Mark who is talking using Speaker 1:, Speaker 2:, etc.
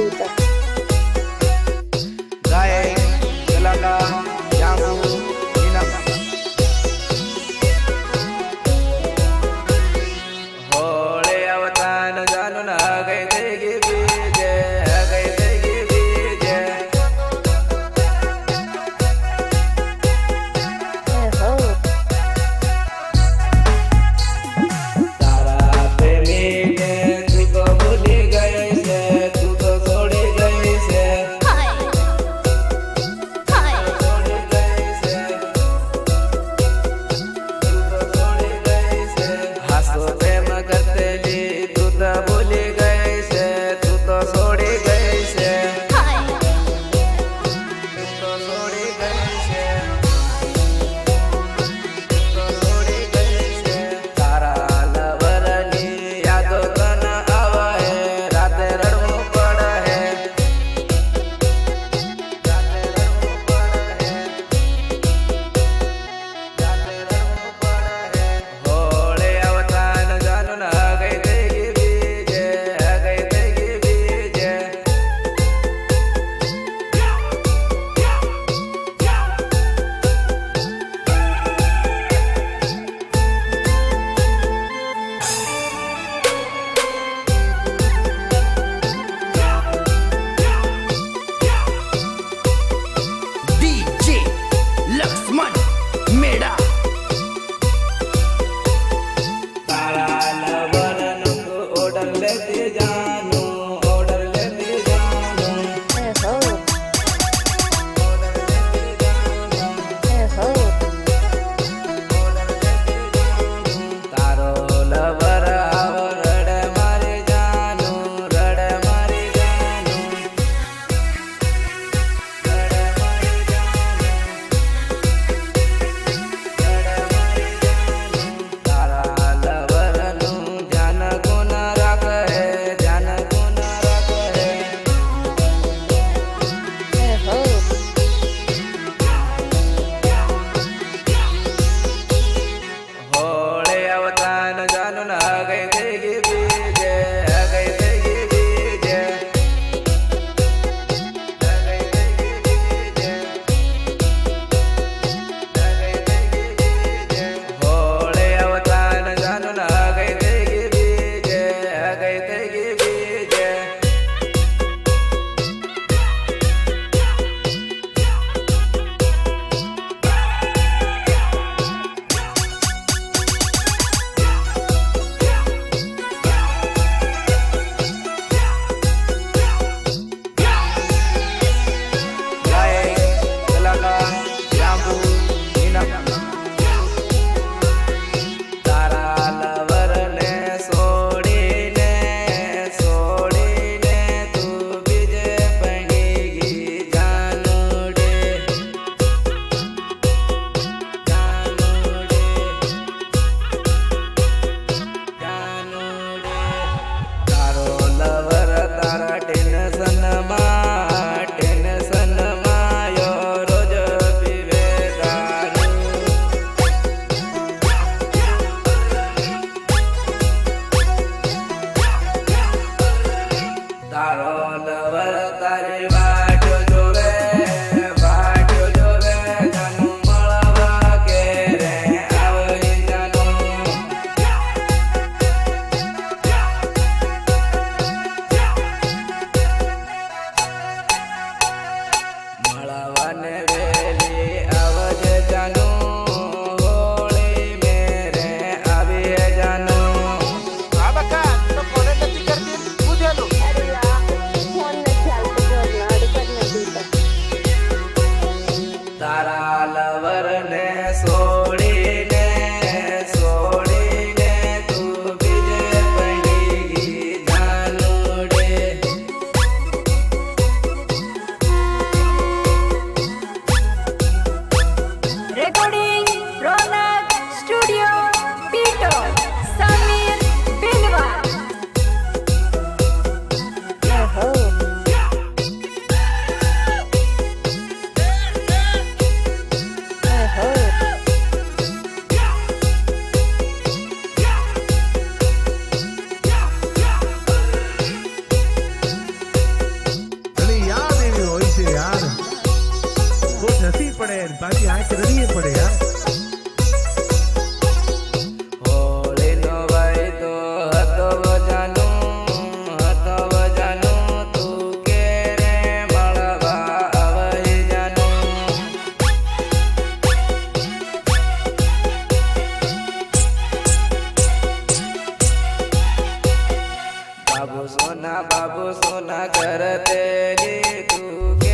Speaker 1: कबूतर।
Speaker 2: गाय गलागा जामू नीलम होळे अवतान जाणून गई देगी बीजे गई देगी बीजे
Speaker 1: हो
Speaker 2: तारा प्रेमी ने तू तो भूली गई से तू तो छोड़ी गई से छोड़ी गई से तू तो छोड़ी गई से हंसो प्रेम करतेली तू तो भूली गई से तू तो छोड़ी गई से तू तो छोड़ी गई से तू तो छोड़ी गई से तारा लवरनी यादो तन आवा है राते रड़मू पड़ है राते रड़मू पड़ है राते रड़मू पड़ है होळे अवतान जाणून गई देगी बीजे गई देगी बीजे
Speaker 3: डीजे लक्ष्मण मेड़ा
Speaker 2: तारा लवरनु को ऑर्डर लेती जानू ऑर्डर लेती जानू
Speaker 1: हो
Speaker 2: ऑर्डर लेती जानू
Speaker 1: हो
Speaker 2: ऑर्डर लेती जानू तारो लवर आव रड मारी जानू रड मारी जानू रड मारी जानू रड मारी जानू तारा लवरनु ध्यान गुण राख है ध्यान गुण राख है
Speaker 1: हो
Speaker 2: होळे अवतान जाणून गई देगी बीजे गई देगी बीजे गई देगी बीजे गई देगी बीजे होळे अवतान जाणून गई देगी बीजे गई देगी बीजे गाय गलागा जामू नीलम तारा लवरने सोडीने तू बीजे पडीगी जानूडे जानूडे जानूडे तारो लवर तारा टेन्शन मायो रोज पीवे दारू तारो लवर तारी वाट्यो जोवे जानू મળવા કે રે આવી जानू મળવાને વેલી આવજે जानू હોળી મેરે આવી जानू
Speaker 4: हा बघा तो फोन नक्की करतील उद्यालो
Speaker 2: બાબુ સોના કરતે લીધું